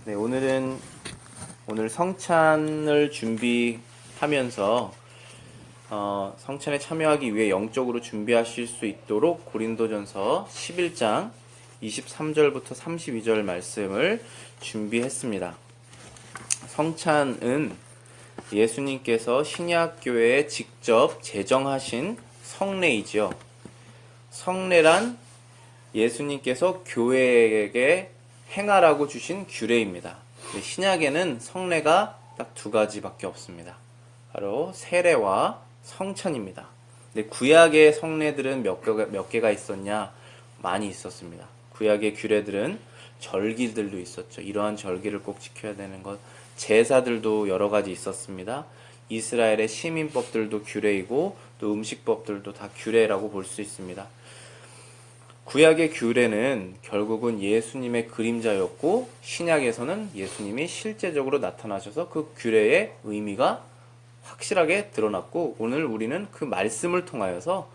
네, 오늘 성찬을 준비하면서 성찬에 참여하기 위해 영적으로 준비하실 수 있도록 고린도전서 11장 23절부터 32절 말씀을 준비했습니다. 성찬은 예수님께서 신약교회에 직접 제정하신 성례이지요. 성례란 예수님께서 교회에게 행하라고 주신 규례입니다. 신약에는 성례가 딱 두 가지밖에 없습니다. 바로 세례와 성찬입니다. 근데 구약의 성례들은 몇 개가 있었냐? 많이 있었습니다. 구약의 규례들은 절기들도 있었죠. 이러한 절기를 꼭 지켜야 되는 것. 제사들도 여러 가지 있었습니다. 이스라엘의 시민법들도 규례이고 또 음식법들도 다 규례라고 볼 수 있습니다. 구약의 규례는 결국은 예수님의 그림자였고 신약에서는 예수님이 실제적으로 나타나셔서 그 규례의 의미가 확실하게 드러났고 오늘 우리는 그 말씀을 통하여서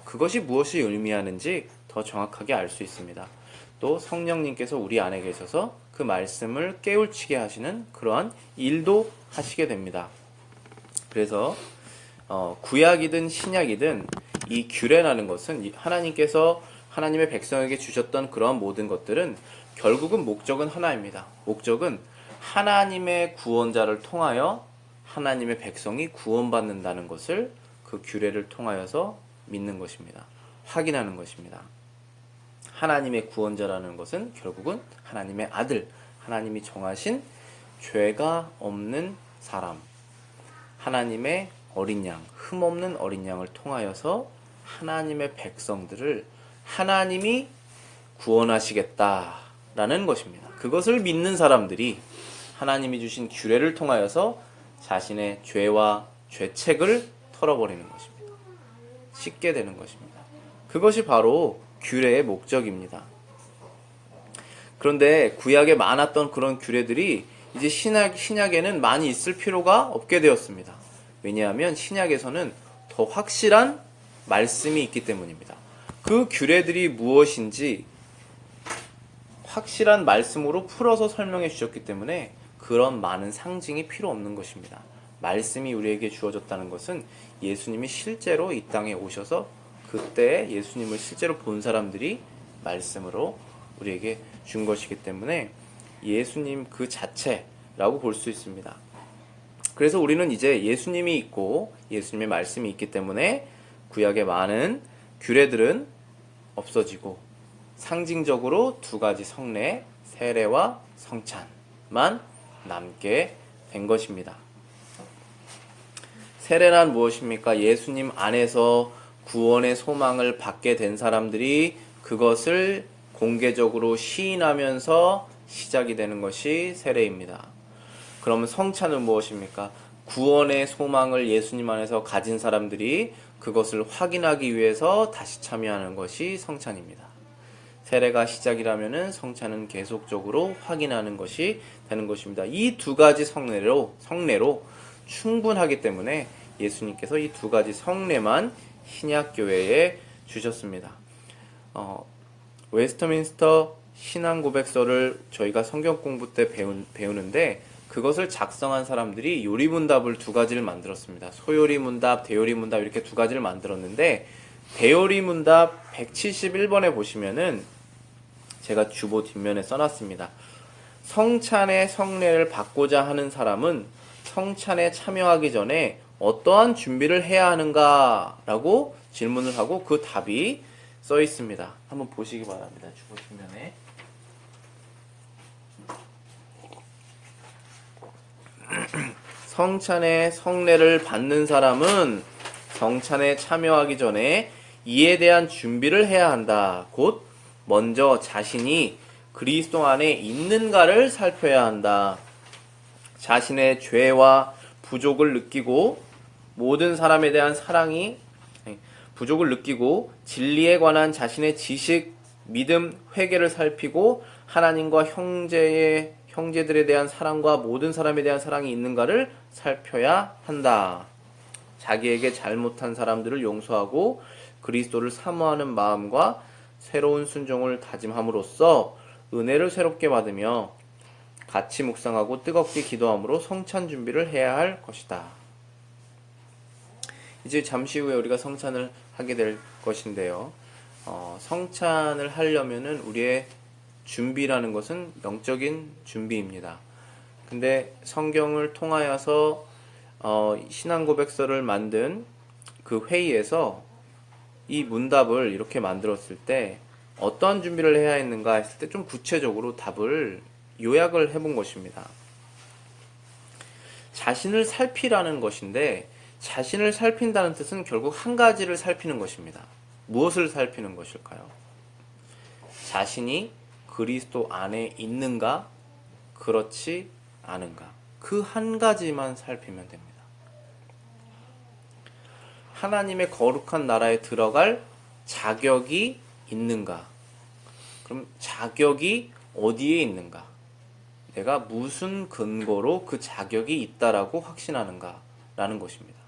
그것이 무엇이 의미하는지 더 정확하게 알 수 있습니다. 또 성령님께서 우리 안에 계셔서 그 말씀을 깨우치게 하시는 그러한 일도 하시게 됩니다. 그래서 구약이든 신약이든 이 규례라는 것은 하나님께서 하나님의 백성에게 주셨던 그러한 모든 것들은 결국은 목적은 하나입니다. 목적은 하나님의 구원자를 통하여 하나님의 백성이 구원받는다는 것을 그 규례를 통하여서 믿는 것입니다. 확인하는 것입니다. 하나님의 구원자라는 것은 결국은 하나님의 아들, 하나님이 정하신 죄가 없는 사람, 하나님의 어린 양, 흠없는 어린 양을 통하여서 하나님의 백성들을 하나님이 구원하시겠다라는 것입니다. 그것을 믿는 사람들이 하나님이 주신 규례를 통하여서 자신의 죄와 죄책을 털어버리는 것입니다. 씻게 되는 것입니다. 그것이 바로 규례의 목적입니다. 그런데 구약에 많았던 그런 규례들이 이제 신약에는 많이 있을 필요가 없게 되었습니다. 왜냐하면 신약에서는 더 확실한 말씀이 있기 때문입니다. 그 규례들이 무엇인지 확실한 말씀으로 풀어서 설명해 주셨기 때문에 그런 많은 상징이 필요 없는 것입니다. 말씀이 우리에게 주어졌다는 것은 예수님이 실제로 이 땅에 오셔서 그때 예수님을 실제로 본 사람들이 말씀으로 우리에게 준 것이기 때문에 예수님 그 자체라고 볼 수 있습니다. 그래서 우리는 이제 예수님이 있고 예수님의 말씀이 있기 때문에 구약의 많은 규례들은 없어지고 상징적으로 두 가지 성례, 세례와 성찬만 남게 된 것입니다. 세례란 무엇입니까? 예수님 안에서 구원의 소망을 받게 된 사람들이 그것을 공개적으로 시인하면서 시작이 되는 것이 세례입니다. 그러면 성찬은 무엇입니까? 구원의 소망을 예수님 안에서 가진 사람들이 그것을 확인하기 위해서 다시 참여하는 것이 성찬입니다. 세례가 시작이라면 성찬은 계속적으로 확인하는 것이 되는 것입니다. 이 두 가지 성례로 충분하기 때문에 예수님께서 이 두 가지 성례만 신약교회에 주셨습니다. 웨스터민스터 신앙고백서를 저희가 성경 공부 때 배우는데 그것을 작성한 사람들이 요리문답을 두 가지를 만들었습니다. 소요리문답, 대요리문답 이렇게 두 가지를 만들었는데 대요리문답 171번에 보시면은 제가 주보 뒷면에 써놨습니다. 성찬의 성례를 받고자 하는 사람은 성찬에 참여하기 전에 어떠한 준비를 해야 하는가 라고 질문을 하고 그 답이 써 있습니다. 한번 보시기 바랍니다. 주보 뒷면에. 성찬의 성례를 받는 사람은 성찬에 참여하기 전에 이에 대한 준비를 해야 한다. 곧 먼저 자신이 그리스도 안에 있는가를 살펴야 한다. 자신의 죄와 부족을 느끼고 모든 사람에 대한 부족을 느끼고 진리에 관한 자신의 지식, 믿음, 회개를 살피고 하나님과 형제들에 대한 사랑과 모든 사람에 대한 사랑이 있는가를 살펴야 한다. 자기에게 잘못한 사람들을 용서하고 그리스도를 사모하는 마음과 새로운 순종을 다짐함으로써 은혜를 새롭게 받으며 같이 묵상하고 뜨겁게 기도함으로 성찬 준비를 해야 할 것이다. 이제 잠시 후에 우리가 성찬을 하게 될 것인데요. 성찬을 하려면은 우리의 준비라는 것은 영적인 준비입니다. 근데 성경을 통하여서 신앙 고백서를 만든 그 회의에서 이 문답을 이렇게 만들었을 때 어떠한 준비를 해야 했는가 했을 때 좀 구체적으로 답을 요약을 해본 것입니다. 자신을 살피라는 것인데, 자신을 살핀다는 뜻은 결국 한 가지를 살피는 것입니다. 무엇을 살피는 것일까요? 자신이 그리스도 안에 있는가, 그렇지 않은가. 그 한 가지만 살피면 됩니다. 하나님의 거룩한 나라에 들어갈 자격이 있는가? 그럼 자격이 어디에 있는가? 내가 무슨 근거로 그 자격이 있다라고 확신하는가? 라는 것입니다.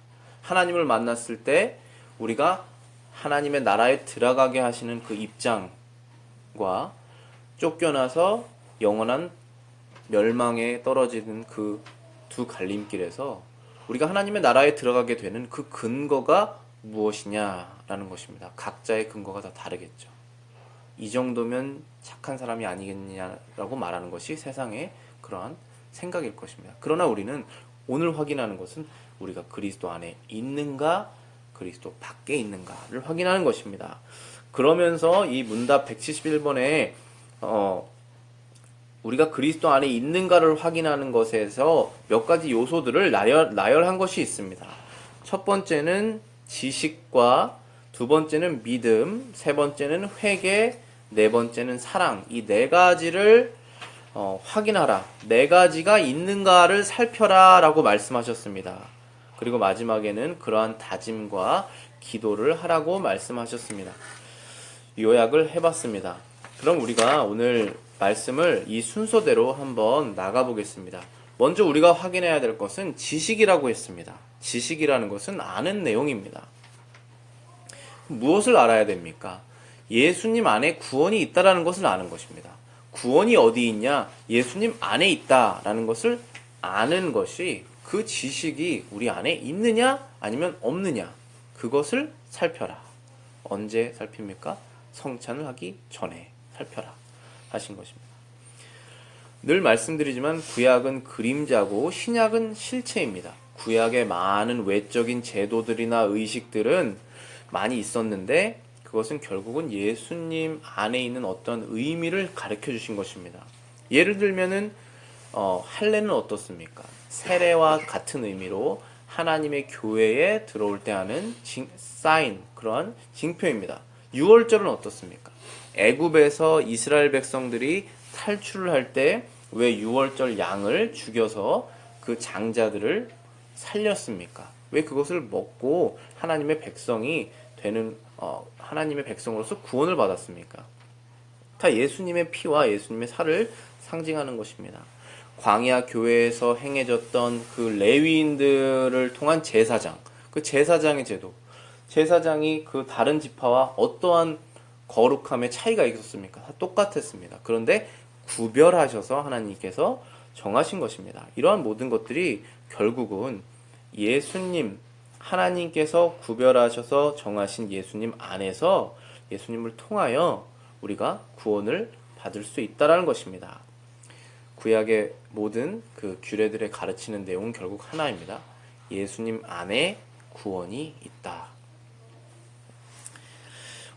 하나님을 만났을 때 우리가 하나님의 나라에 들어가게 하시는 그 입장과 쫓겨나서 영원한 멸망에 떨어지는 그 두 갈림길에서 우리가 하나님의 나라에 들어가게 되는 그 근거가 무엇이냐라는 것입니다. 각자의 근거가 다 다르겠죠. 이 정도면 착한 사람이 아니겠냐라고 말하는 것이 세상의 그러한 생각일 것입니다. 그러나 우리는 오늘 확인하는 것은 우리가 그리스도 안에 있는가, 그리스도 밖에 있는가를 확인하는 것입니다. 그러면서 이 문답 171번에 우리가 그리스도 안에 있는가를 확인하는 것에서 몇 가지 요소들을 나열한 것이 있습니다. 첫 번째는 지식과, 두 번째는 믿음, 세 번째는 회개, 네 번째는 사랑. 이 네 가지를 확인하라. 네 가지가 있는가를 살펴라 라고 말씀하셨습니다. 그리고 마지막에는 그러한 다짐과 기도를 하라고 말씀하셨습니다. 요약을 해봤습니다. 그럼 우리가 오늘 말씀을 이 순서대로 한번 나가보겠습니다. 먼저 우리가 확인해야 될 것은 지식이라고 했습니다. 지식이라는 것은 아는 내용입니다. 무엇을 알아야 됩니까? 예수님 안에 구원이 있다라는 것을 아는 것입니다. 구원이 어디 있냐? 예수님 안에 있다라는 것을 아는 것이, 그 지식이 우리 안에 있느냐 아니면 없느냐, 그것을 살펴라. 언제 살핍니까? 성찬을 하기 전에 살펴라 하신 것입니다. 늘 말씀드리지만 구약은 그림자고 신약은 실체입니다. 구약의 많은 외적인 제도들이나 의식들은 많이 있었는데 그것은 결국은 예수님 안에 있는 어떤 의미를 가르쳐 주신 것입니다. 예를 들면은 할례는 어떻습니까? 세례와 같은 의미로 하나님의 교회에 들어올 때 하는 사인, 그러한 징표입니다. 유월절은 어떻습니까? 애굽에서 이스라엘 백성들이 탈출을 할 때 왜 유월절 양을 죽여서 그 장자들을 살렸습니까? 왜 그것을 먹고 하나님의 백성이 되는 하나님의 백성으로서 구원을 받았습니까? 다 예수님의 피와 예수님의 살을 상징하는 것입니다. 광야 교회에서 행해졌던 그 레위인들을 통한 제사장, 그 제사장의 제도, 제사장이 그 다른 지파와 어떠한 거룩함의 차이가 있었습니까? 다 똑같았습니다. 그런데 구별하셔서 하나님께서 정하신 것입니다. 이러한 모든 것들이 결국은 예수님, 하나님께서 구별하셔서 정하신 예수님 안에서 예수님을 통하여 우리가 구원을 받을 수 있다라는 것입니다. 구약의 모든 그 규례들에 가르치는 내용은 결국 하나입니다. 예수님 안에 구원이 있다.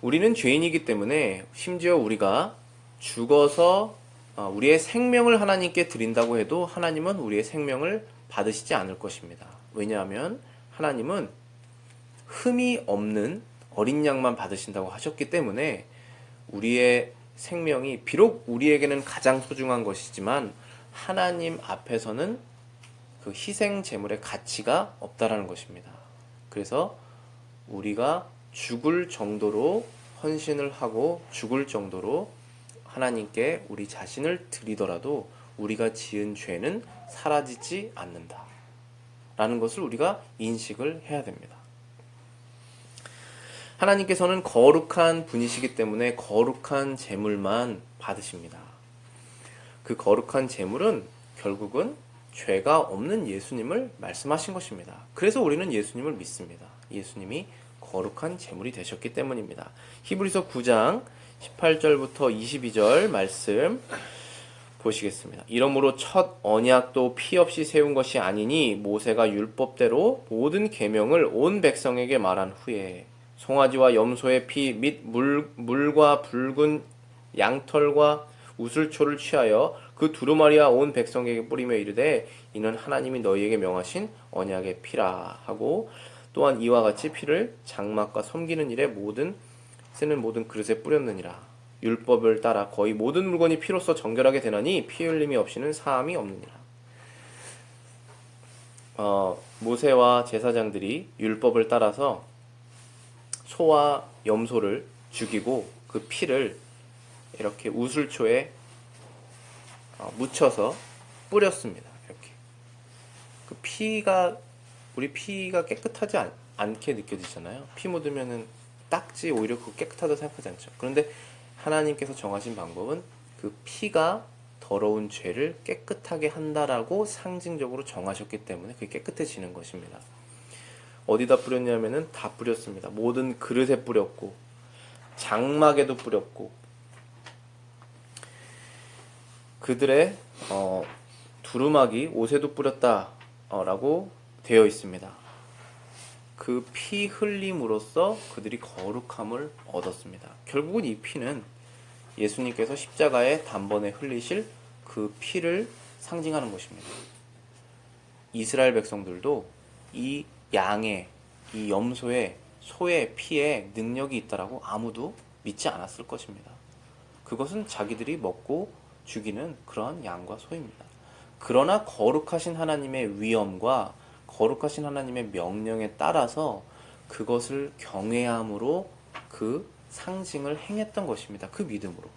우리는 죄인이기 때문에 심지어 우리가 죽어서 우리의 생명을 하나님께 드린다고 해도 하나님은 우리의 생명을 받으시지 않을 것입니다. 왜냐하면 하나님은 흠이 없는 어린 양만 받으신다고 하셨기 때문에 우리의 생명이 비록 우리에게는 가장 소중한 것이지만 하나님 앞에서는 그 희생 제물의 가치가 없다라는 것입니다. 그래서 우리가 죽을 정도로 헌신을 하고 죽을 정도로 하나님께 우리 자신을 드리더라도 우리가 지은 죄는 사라지지 않는다 라는 것을 우리가 인식을 해야 됩니다. 하나님께서는 거룩한 분이시기 때문에 거룩한 제물만 받으십니다. 그 거룩한 제물은 결국은 죄가 없는 예수님을 말씀하신 것입니다. 그래서 우리는 예수님을 믿습니다. 예수님이 거룩한 제물이 되셨기 때문입니다. 히브리서 9장 18절부터 22절 말씀 보시겠습니다. 이러므로 첫 언약도 피 없이 세운 것이 아니니 모세가 율법대로 모든 계명을 온 백성에게 말한 후에 송아지와 염소의 피 및 물과 붉은 양털과 우슬초를 취하여 그 두루마리와 온 백성에게 뿌리며 이르되 이는 하나님이 너희에게 명하신 언약의 피라 하고 또한 이와 같이 피를 장막과 섬기는 일에 쓰는 모든 그릇에 뿌렸느니라. 율법을 따라 거의 모든 물건이 피로써 정결하게 되나니 피 흘림이 없이는 사함이 없느니라. 모세와 제사장들이 율법을 따라서 소와 염소를 죽이고 그 피를 이렇게 우슬초에 묻혀서 뿌렸습니다. 이렇게 그 피가 우리 피가 깨끗하지 않게 느껴지잖아요. 피 묻으면은 딱지 오히려 그거 깨끗하다고 생각하지 않죠. 그런데 하나님께서 정하신 방법은 그 피가 더러운 죄를 깨끗하게 한다라고 상징적으로 정하셨기 때문에 그게 깨끗해지는 것입니다. 어디다 뿌렸냐면은 다 뿌렸습니다. 모든 그릇에 뿌렸고 장막에도 뿌렸고 그들의 두루마기 옷에도 뿌렸다라고 되어 있습니다. 그 피 흘림으로써 그들이 거룩함을 얻었습니다. 결국은 이 피는 예수님께서 십자가에 단번에 흘리실 그 피를 상징하는 것입니다. 이스라엘 백성들도 이 양의, 이 염소의, 소의 피에 능력이 있다라고 아무도 믿지 않았을 것입니다. 그것은 자기들이 먹고 죽이는 그러한 양과 소입니다. 그러나 거룩하신 하나님의 위엄과 거룩하신 하나님의 명령에 따라서 그것을 경외함으로 그 상징을 행했던 것입니다. 그 믿음으로.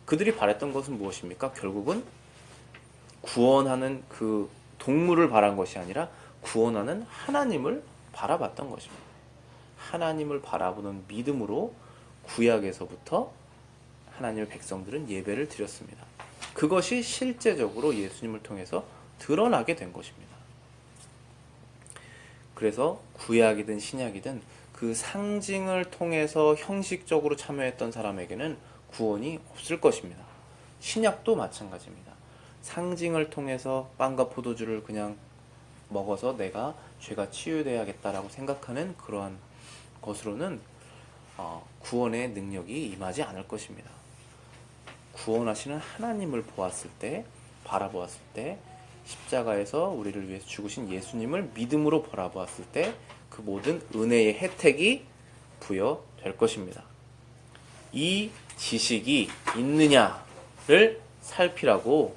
그들이 바랬던 것은 무엇입니까? 결국은 구원하는 그 동물을 바란 것이 아니라 구원하는 하나님을 바라봤던 것입니다. 하나님을 바라보는 믿음으로 구약에서부터 하나님의 백성들은 예배를 드렸습니다. 그것이 실제적으로 예수님을 통해서 드러나게 된 것입니다. 그래서 구약이든 신약이든 그 상징을 통해서 형식적으로 참여했던 사람에게는 구원이 없을 것입니다. 신약도 마찬가지입니다. 상징을 통해서 빵과 포도주를 그냥 먹어서 내가 죄가 치유되어야겠다라고 생각하는 그러한 것으로는 구원의 능력이 임하지 않을 것입니다. 구원하시는 하나님을 보았을 때, 바라보았을 때, 십자가에서 우리를 위해서 죽으신 예수님을 믿음으로 바라보았을 때 그 모든 은혜의 혜택이 부여될 것입니다. 이 지식이 있느냐를 살피라고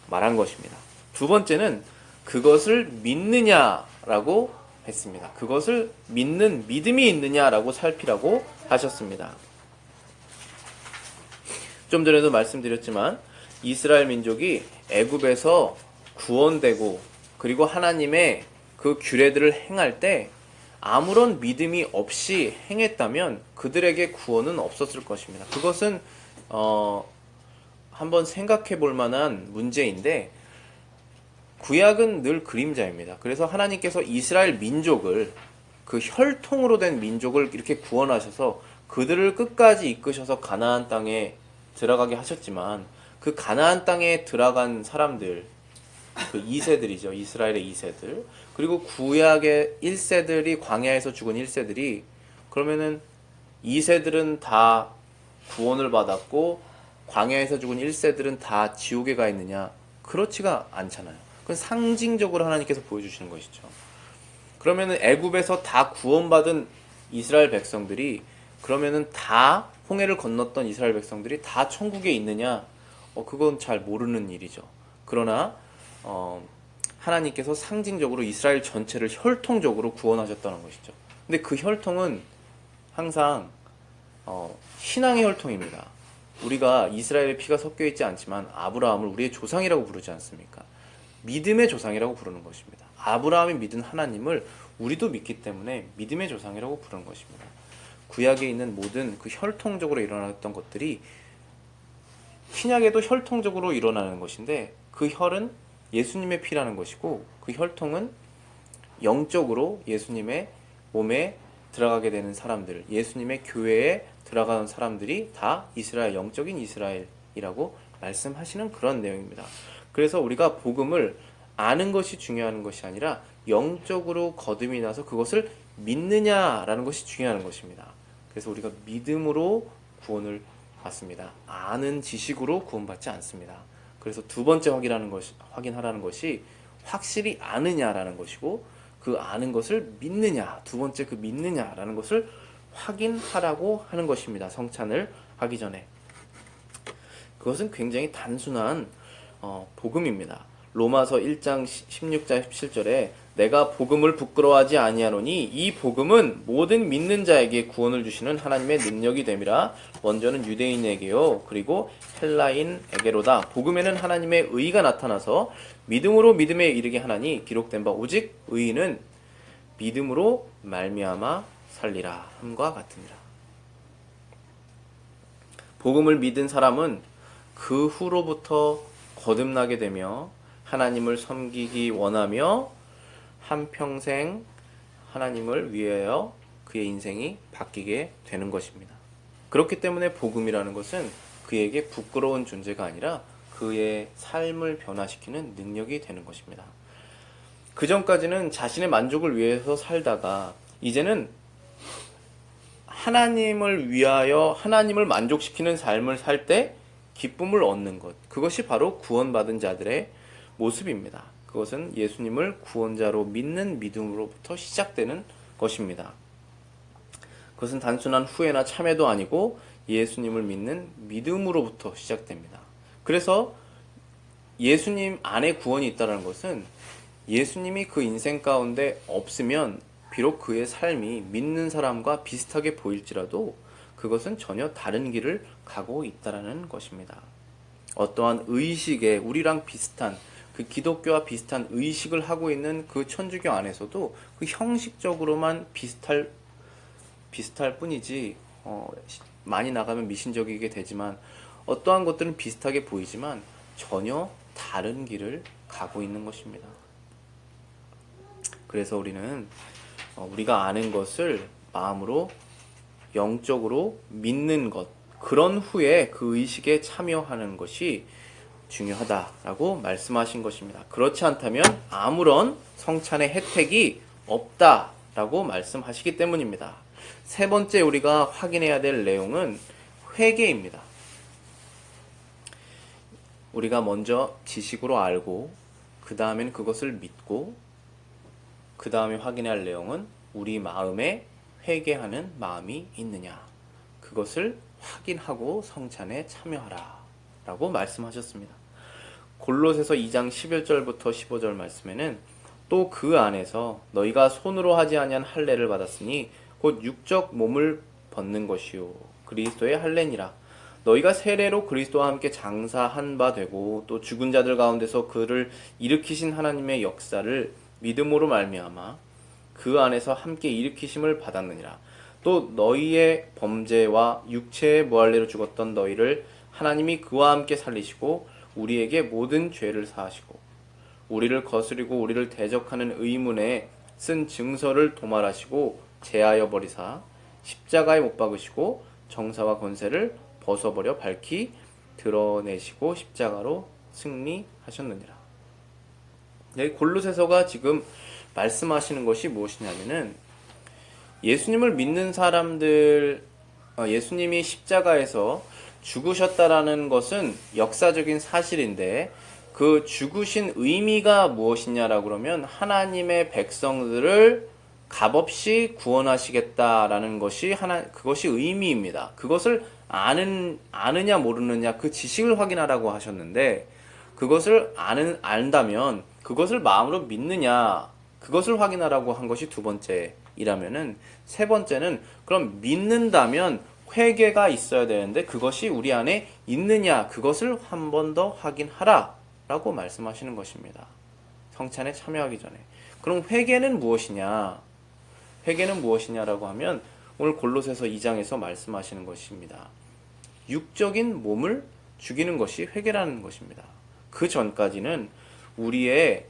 말한 것입니다. 두 번째는 그것을 믿느냐라고 했습니다. 그것을 믿는 믿음이 있느냐라고 살피라고 하셨습니다. 좀 전에도 말씀드렸지만 이스라엘 민족이 애굽에서 구원되고 그리고 하나님의 그 규례들을 행할 때 아무런 믿음이 없이 행했다면 그들에게 구원은 없었을 것입니다. 그것은 한번 생각해 볼 만한 문제인데 구약은 늘 그림자입니다. 그래서 하나님께서 이스라엘 민족을 그 혈통으로 된 민족을 이렇게 구원하셔서 그들을 끝까지 이끄셔서 가나안 땅에 들어가게 하셨지만 그 가나안 땅에 들어간 사람들 그 2세들이죠. 이스라엘의 2세들. 그리고 구약의 1세들이 광야에서 죽은 1세들이 그러면은 2세들은 다 구원을 받았고 광야에서 죽은 1세들은 다 지옥에 가 있느냐? 그렇지가 않잖아요. 그건 상징적으로 하나님께서 보여주시는 것이죠. 그러면은 애굽에서 다 구원받은 이스라엘 백성들이 그러면은 다 홍해를 건넜던 이스라엘 백성들이 다 천국에 있느냐? 그건 잘 모르는 일이죠. 그러나 하나님께서 상징적으로 이스라엘 전체를 혈통적으로 구원하셨다는 것이죠. 근데 그 혈통은 항상 신앙의 혈통입니다. 우리가 이스라엘의 피가 섞여 있지 않지만 아브라함을 우리의 조상이라고 부르지 않습니까? 믿음의 조상이라고 부르는 것입니다. 아브라함이 믿은 하나님을 우리도 믿기 때문에 믿음의 조상이라고 부르는 것입니다. 구약에 있는 모든 그 혈통적으로 일어났던 것들이 신약에도 혈통적으로 일어나는 것인데 그 혈은 예수님의 피라는 것이고 그 혈통은 영적으로 예수님의 몸에 들어가게 되는 사람들, 예수님의 교회에 들어가는 사람들이 다 이스라엘, 영적인 이스라엘이라고 말씀하시는 그런 내용입니다. 그래서 우리가 복음을 아는 것이 중요한 것이 아니라 영적으로 거듭이 나서 그것을 믿느냐라는 것이 중요한 것입니다. 그래서 우리가 믿음으로 구원을 받습니다. 아는 지식으로 구원받지 않습니다. 그래서 두 번째 확인하라는 것이 확실히 아느냐라는 것이고 그 아는 것을 믿느냐, 두 번째 그 믿느냐라는 것을 확인하라고 하는 것입니다. 성찬을 하기 전에. 그것은 굉장히 단순한 복음입니다. 로마서 1장 16절 17절에 내가 복음을 부끄러워하지 아니하노니 이 복음은 모든 믿는 자에게 구원을 주시는 하나님의 능력이 됨이라. 먼저는 유대인에게요 그리고 헬라인에게로다. 복음에는 하나님의 의가 나타나서 믿음으로 믿음에 이르게 하나니 기록된 바 오직 의인은 믿음으로 말미암아 살리라 함과 같으니라. 복음을 믿은 사람은 그 후로부터 거듭나게 되며 하나님을 섬기기 원하며 한평생 하나님을 위하여 그의 인생이 바뀌게 되는 것입니다. 그렇기 때문에 복음이라는 것은 그에게 부끄러운 존재가 아니라 그의 삶을 변화시키는 능력이 되는 것입니다. 그 전까지는 자신의 만족을 위해서 살다가 이제는 하나님을 위하여 하나님을 만족시키는 삶을 살 때 기쁨을 얻는 것, 그것이 바로 구원받은 자들의 모습입니다. 그것은 예수님을 구원자로 믿는 믿음으로부터 시작되는 것입니다. 그것은 단순한 후회나 참회도 아니고 예수님을 믿는 믿음으로부터 시작됩니다. 그래서 예수님 안에 구원이 있다는 것은 예수님이 그 인생 가운데 없으면 비록 그의 삶이 믿는 사람과 비슷하게 보일지라도 그것은 전혀 다른 길을 가고 있다는 것입니다. 어떠한 의식에 우리랑 비슷한 그 기독교와 비슷한 의식을 하고 있는 그 천주교 안에서도 그 형식적으로만 비슷할 뿐이지 많이 나가면 미신적이게 되지만 어떠한 것들은 비슷하게 보이지만 전혀 다른 길을 가고 있는 것입니다. 그래서 우리는 우리가 아는 것을 마음으로 영적으로 믿는 것, 그런 후에 그 의식에 참여하는 것이 중요하다라고 말씀하신 것입니다. 그렇지 않다면 아무런 성찬의 혜택이 없다라고 말씀하시기 때문입니다. 세 번째 우리가 확인해야 될 내용은 회개입니다. 우리가 먼저 지식으로 알고 그 다음엔 그것을 믿고 그 다음에 확인해야 할 내용은 우리 마음에 회개하는 마음이 있느냐, 그것을 확인하고 성찬에 참여하라 라고 말씀하셨습니다. 골로새서 2장 11절부터 15절 말씀에는 또 그 안에서 너희가 손으로 하지 아니한 할례를 받았으니 곧 육적 몸을 벗는 것이요 그리스도의 할례니라. 너희가 세례로 그리스도와 함께 장사한 바 되고 또 죽은 자들 가운데서 그를 일으키신 하나님의 역사를 믿음으로 말미암아 그 안에서 함께 일으키심을 받았느니라. 또 너희의 범죄와 육체의 무할례로 죽었던 너희를 하나님이 그와 함께 살리시고 우리에게 모든 죄를 사하시고 우리를 거스리고 우리를 대적하는 의문에 쓴 증서를 도말하시고 제하여 버리사 십자가에 못 박으시고 정사와 권세를 벗어버려 밝히 드러내시고 십자가로 승리하셨느니라. 골로새서가 지금 말씀하시는 것이 무엇이냐면은 예수님을 믿는 사람들, 예수님이 십자가에서 죽으셨다라는 것은 역사적인 사실인데 그 죽으신 의미가 무엇이냐라고 그러면 하나님의 백성들을 값없이 구원하시겠다라는 것이 그것이 의미입니다. 그것을 아느냐 모르느냐 그 지식을 확인하라고 하셨는데 그것을 안다면 그것을 마음으로 믿느냐 그것을 확인하라고 한 것이 두 번째이라면은 세 번째는 그럼 믿는다면 회개가 있어야 되는데 그것이 우리 안에 있느냐 그것을 한 번 더 확인하라 라고 말씀하시는 것입니다. 성찬에 참여하기 전에. 그럼 회개는 무엇이냐? 회개는 무엇이냐라고 하면 오늘 골로새서 2장에서 말씀하시는 것입니다. 육적인 몸을 죽이는 것이 회개라는 것입니다. 그 전까지는 우리의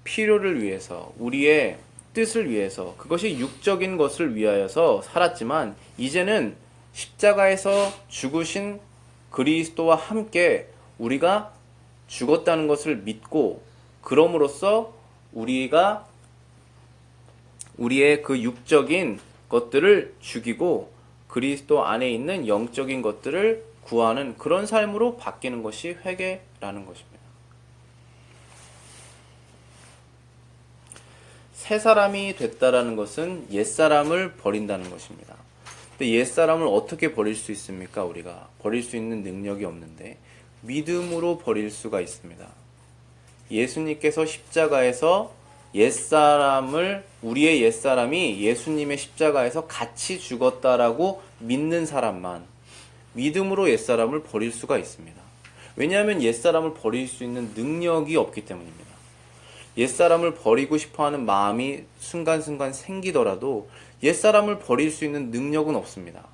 필요를 위해서, 우리의 뜻을 위해서, 그것이 육적인 것을 위하여서 살았지만, 이제는 십자가에서 죽으신 그리스도와 함께 우리가 죽었다는 것을 믿고, 그럼으로써 우리가 우리의 그 육적인 것들을 죽이고 그리스도 안에 있는 영적인 것들을 구하는 그런 삶으로 바뀌는 것이 회개라는 것입니다. 새 사람이 됐다라는 것은 옛사람을 버린다는 것입니다. 근데 옛사람을 어떻게 버릴 수 있습니까? 우리가 버릴 수 있는 능력이 없는데 믿음으로 버릴 수가 있습니다. 예수님께서 십자가에서 옛사람을, 우리의 옛사람이 예수님의 십자가에서 같이 죽었다라고 믿는 사람만 믿음으로 옛사람을 버릴 수가 있습니다. 왜냐하면 옛사람을 버릴 수 있는 능력이 없기 때문입니다. 옛사람을 버리고 싶어하는 마음이 순간순간 생기더라도 옛사람을 버릴 수 있는 능력은 없습니다.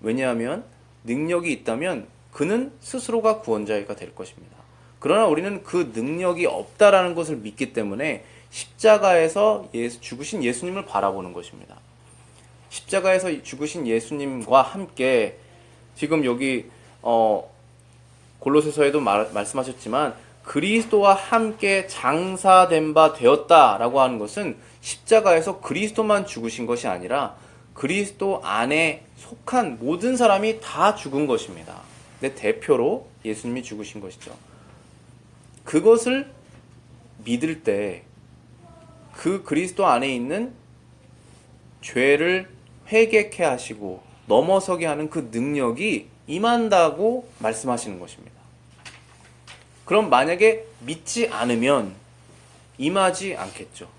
왜냐하면 능력이 있다면 그는 스스로가 구원자가 될 것입니다. 그러나 우리는 그 능력이 없다라는 것을 믿기 때문에 십자가에서 죽으신 예수님을 바라보는 것입니다. 십자가에서 죽으신 예수님과 함께 지금 여기 골로새서에도 말씀하셨지만 그리스도와 함께 장사된 바 되었다라고 하는 것은 십자가에서 그리스도만 죽으신 것이 아니라 그리스도 안에 속한 모든 사람이 다 죽은 것입니다. 근데 대표로 예수님이 죽으신 것이죠. 그것을 믿을 때 그 그리스도 안에 있는 죄를 회개케 하시고 넘어서게 하는 그 능력이 임한다고 말씀하시는 것입니다. 그럼 만약에 믿지 않으면 임하지 않겠죠.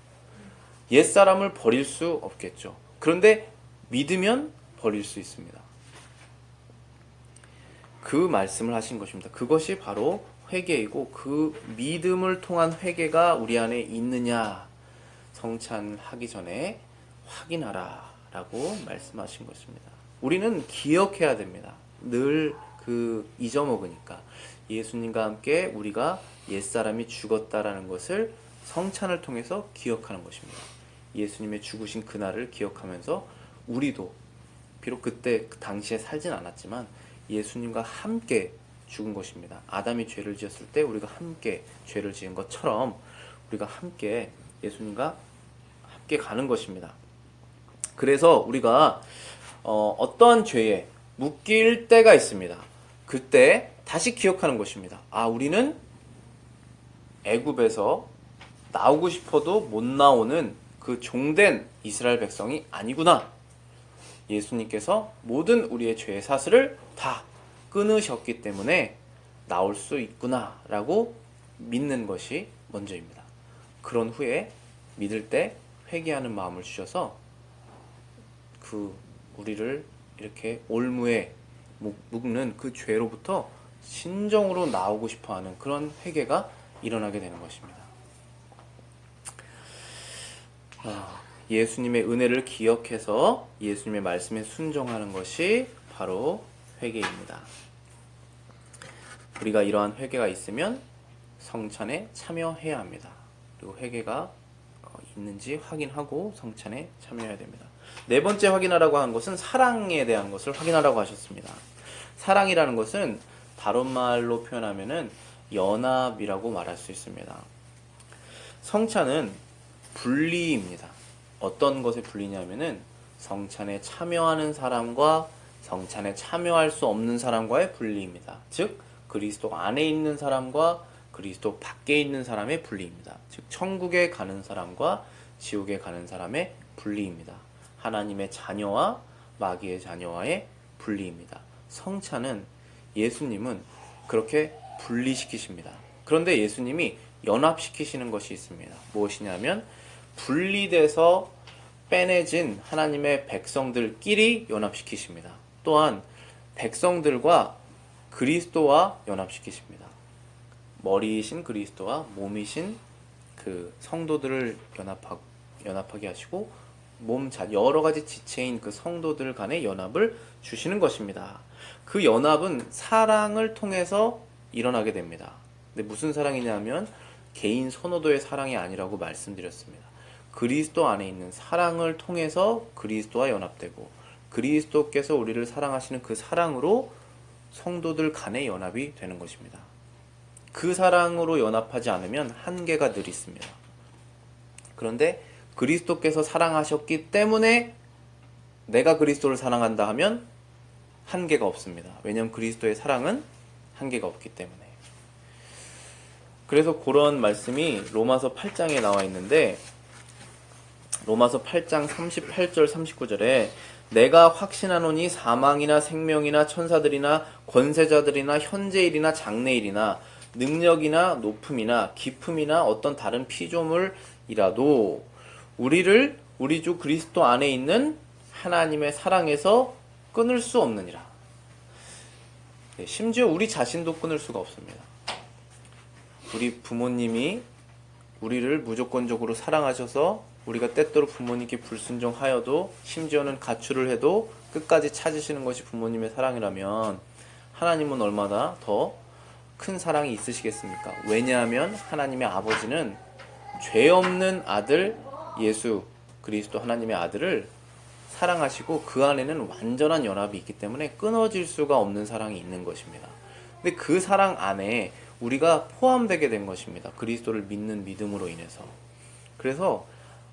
옛사람을 버릴 수 없겠죠. 그런데 믿으면 버릴 수 있습니다. 그 말씀을 하신 것입니다. 그것이 바로 회개이고 그 믿음을 통한 회개가 우리 안에 있느냐 성찬하기 전에 확인하라 라고 말씀하신 것입니다. 우리는 기억해야 됩니다. 늘 잊어먹으니까 예수님과 함께 우리가 옛사람이 죽었다라는 것을 성찬을 통해서 기억하는 것입니다. 예수님의 죽으신 그날을 기억하면서 우리도 비록 그때 그 당시에 살진 않았지만 예수님과 함께 죽은 것입니다. 아담이 죄를 지었을 때 우리가 함께 죄를 지은 것처럼 우리가 함께 예수님과 함께 가는 것입니다. 그래서 우리가 어떠한 죄에 묶일 때가 있습니다. 그때 다시 기억하는 것입니다. 우리는 애굽에서 나오고 싶어도 못 나오는 그 종된 이스라엘 백성이 아니구나. 예수님께서 모든 우리의 죄의 사슬을 다 끊으셨기 때문에 나올 수 있구나 라고 믿는 것이 먼저입니다. 그런 후에 믿을 때 회개하는 마음을 주셔서 우리를 이렇게 올무에 묶는 그 죄로부터 진정으로 나오고 싶어하는 그런 회개가 일어나게 되는 것입니다. 예수님의 은혜를 기억해서 예수님의 말씀에 순종하는 것이 바로 회개입니다. 우리가 이러한 회개가 있으면 성찬에 참여해야 합니다. 그리고 회개가 있는지 확인하고 성찬에 참여해야 됩니다. 네 번째 확인하라고 한 것은 사랑에 대한 것을 확인하라고 하셨습니다. 사랑이라는 것은 다른 말로 표현하면은 연합이라고 말할 수 있습니다. 성찬은 분리입니다. 어떤 것에 분리냐면은 성찬에 참여하는 사람과 성찬에 참여할 수 없는 사람과의 분리입니다. 즉 그리스도 안에 있는 사람과 그리스도 밖에 있는 사람의 분리입니다. 즉 천국에 가는 사람과 지옥에 가는 사람의 분리입니다. 하나님의 자녀와 마귀의 자녀와의 분리입니다. 성찬은 예수님은 그렇게 분리시키십니다. 그런데 예수님이 연합시키시는 것이 있습니다. 무엇이냐면 분리돼서 빼내진 하나님의 백성들끼리 연합시키십니다. 또한 백성들과 그리스도와 연합시키십니다. 머리이신 그리스도와 몸이신 그 성도들을 연합하게 하시고 여러 가지 지체인 그 성도들 간의 연합을 주시는 것입니다. 그 연합은 사랑을 통해서 일어나게 됩니다. 근데 무슨 사랑이냐면 개인 선호도의 사랑이 아니라고 말씀드렸습니다. 그리스도 안에 있는 사랑을 통해서 그리스도와 연합되고 그리스도께서 우리를 사랑하시는 그 사랑으로 성도들 간의 연합이 되는 것입니다. 그 사랑으로 연합하지 않으면 한계가 늘 있습니다. 그런데 그리스도께서 사랑하셨기 때문에 내가 그리스도를 사랑한다 하면 한계가 없습니다. 왜냐하면 그리스도의 사랑은 한계가 없기 때문에. 그래서 그런 말씀이 로마서 8장에 나와 있는데 로마서 8장 38절 39절에 내가 확신하노니 사망이나 생명이나 천사들이나 권세자들이나 현재일이나 장래일이나 능력이나 높음이나 깊음이나 어떤 다른 피조물이라도 우리를 우리 주 그리스도 안에 있는 하나님의 사랑에서 끊을 수 없느니라. 심지어 우리 자신도 끊을 수가 없습니다. 우리 부모님이 우리를 무조건적으로 사랑하셔서 우리가 때때로 부모님께 불순종하여도 심지어는 가출을 해도 끝까지 찾으시는 것이 부모님의 사랑이라면 하나님은 얼마나 더 큰 사랑이 있으시겠습니까? 왜냐하면 하나님의 아버지는 죄 없는 아들 예수 그리스도 하나님의 아들을 사랑하시고 그 안에는 완전한 연합이 있기 때문에 끊어질 수가 없는 사랑이 있는 것입니다. 근데 그 사랑 안에 우리가 포함되게 된 것입니다. 그리스도를 믿는 믿음으로 인해서. 그래서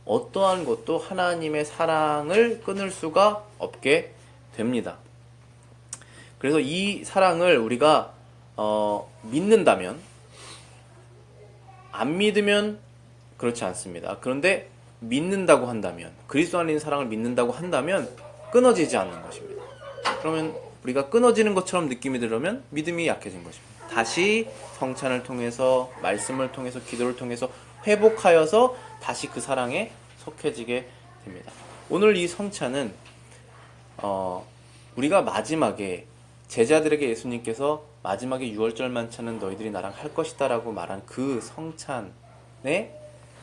어떠한 것도 하나님의 사랑을 끊을 수가 없게 됩니다. 그래서 이 사랑을 우리가 믿는다면, 안 믿으면 그렇지 않습니다. 그런데 믿는다고 한다면, 그리스도 안에 있는 사랑을 믿는다고 한다면 끊어지지 않는 것입니다. 그러면 우리가 끊어지는 것처럼 느낌이 들으면 믿음이 약해진 것입니다. 다시 성찬을 통해서, 말씀을 통해서, 기도를 통해서 회복하여서 다시 그 사랑에 속해지게 됩니다. 오늘 이 성찬은 우리가 마지막에 제자들에게 예수님께서 마지막에 유월절 만찬은 너희들이 나랑 할 것이다 라고 말한 그 성찬에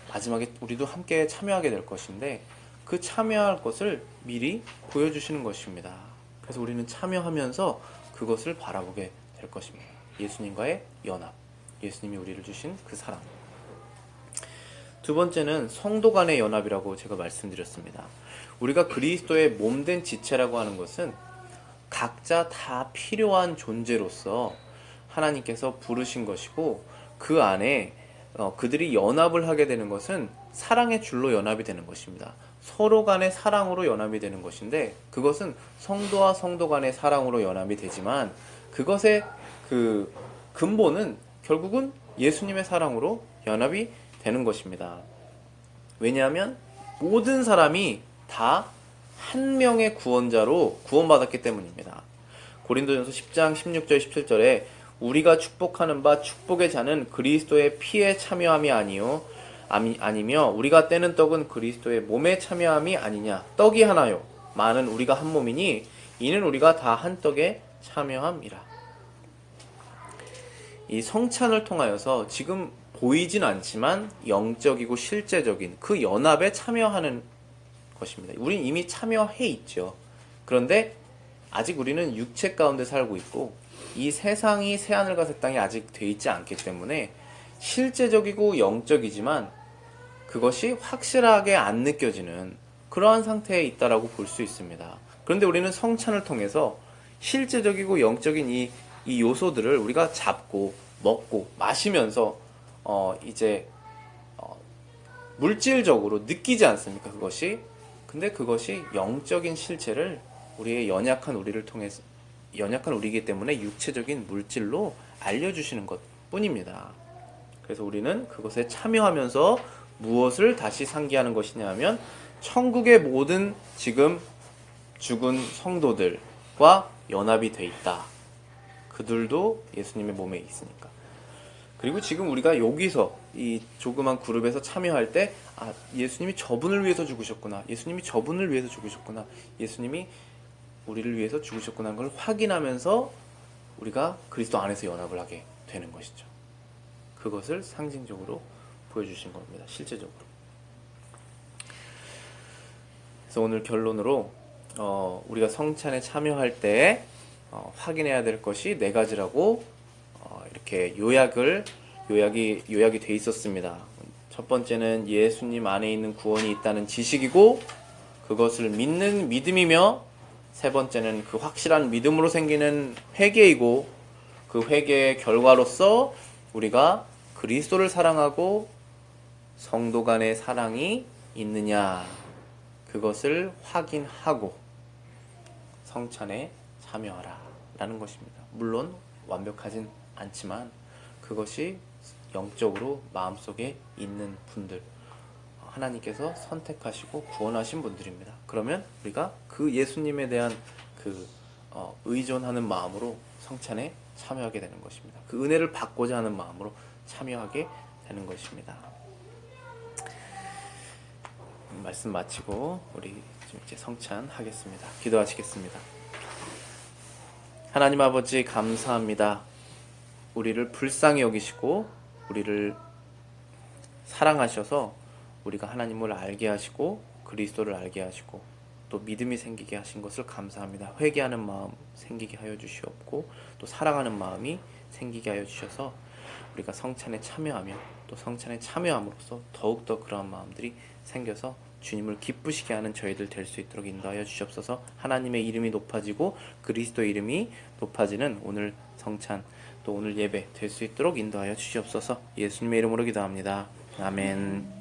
마지막에 우리도 함께 참여하게 될 것인데 그 참여할 것을 미리 보여주시는 것입니다. 그래서 우리는 참여하면서 그것을 바라보게 될 것입니다. 예수님과의 연합, 예수님이 우리를 주신 그 사랑. 두 번째는 성도 간의 연합이라고 제가 말씀드렸습니다. 우리가 그리스도의 몸된 지체라고 하는 것은 각자 다 필요한 존재로서 하나님께서 부르신 것이고 그 안에 그들이 연합을 하게 되는 것은 사랑의 줄로 연합이 되는 것입니다. 서로 간의 사랑으로 연합이 되는 것인데 그것은 성도와 성도 간의 사랑으로 연합이 되지만 그것의 그 근본은 결국은 예수님의 사랑으로 연합이 되는 것입니다. 왜냐하면 모든 사람이 다 한 명의 구원자로 구원받았기 때문입니다. 고린도전서 10장 16절 17절에 우리가 축복하는 바 축복의 자는 그리스도의 피에 참여함이 아니며 우리가 떼는 떡은 그리스도의 몸에 참여함이 아니냐. 떡이 하나요 많은 우리가 한 몸이니 이는 우리가 다 한 떡에 참여함이라. 이 성찬을 통하여서 지금 보이진 않지만 영적이고 실제적인 그 연합에 참여하는 것입니다. 우린 이미 참여해 있죠. 그런데 아직 우리는 육체 가운데 살고 있고 이 세상이 새하늘과 새 땅이 아직 돼 있지 않기 때문에 실제적이고 영적이지만 그것이 확실하게 안 느껴지는 그러한 상태에 있다라고 볼 수 있습니다. 그런데 우리는 성찬을 통해서 실제적이고 영적인 이 요소들을 우리가 잡고 먹고 마시면서 이제 물질적으로 느끼지 않습니까? 그것이. 근데 그것이 영적인 실체를 우리의 연약한 우리를 통해서 연약한 우리이기 때문에 육체적인 물질로 알려주시는 것 뿐입니다. 그래서 우리는 그것에 참여하면서 무엇을 다시 상기하는 것이냐 하면 천국의 모든 지금 죽은 성도들과 연합이 돼 있다. 그들도 예수님의 몸에 있으니까. 그리고 지금 우리가 여기서 이 조그만 그룹에서 참여할 때 예수님이 저분을 위해서 죽으셨구나. 예수님이 저분을 위해서 죽으셨구나. 예수님이 우리를 위해서 죽으셨구나 하는 걸 확인하면서 우리가 그리스도 안에서 연합을 하게 되는 것이죠. 그것을 상징적으로 보여주신 겁니다. 실제적으로. 그래서 오늘 결론으로 우리가 성찬에 참여할 때 확인해야 될 것이 네 가지라고 이렇게 요약이 돼 있었습니다. 첫 번째는 예수님 안에 있는 구원이 있다는 지식이고 그것을 믿는 믿음이며, 세 번째는 그 확실한 믿음으로 생기는 회개이고 그 회개의 결과로서 우리가 그리스도를 사랑하고 성도 간의 사랑이 있느냐, 그것을 확인하고 성찬에 참여하라 라는 것입니다. 물론 완벽하진 않지만 그것이 영적으로 마음속에 있는 분들, 하나님께서 선택하시고 구원하신 분들입니다. 그러면 우리가 그 예수님에 대한 그 의존하는 마음으로 성찬에 참여하게 되는 것입니다. 그 은혜를 받고자 하는 마음으로 참여하게 되는 것입니다. 말씀 마치고 우리 좀 이제 성찬 하겠습니다. 기도하시겠습니다. 하나님 아버지, 감사합니다. 우리를 불쌍히 여기시고 우리를 사랑하셔서 우리가 하나님을 알게 하시고 그리스도를 알게 하시고 또 믿음이 생기게 하신 것을 감사합니다. 회개하는 마음 생기게 하여 주시옵고 또 사랑하는 마음이 생기게 하여 주셔서 우리가 성찬에 참여하며 또 성찬에 참여함으로써 더욱더 그러한 마음들이 생겨서 주님을 기쁘시게 하는 저희들 될 수 있도록 인도하여 주시옵소서. 하나님의 이름이 높아지고 그리스도의 이름이 높아지는 오늘 성찬 또 오늘 예배 될 수 있도록 인도하여 주시옵소서. 예수님의 이름으로 기도합니다. 아멘.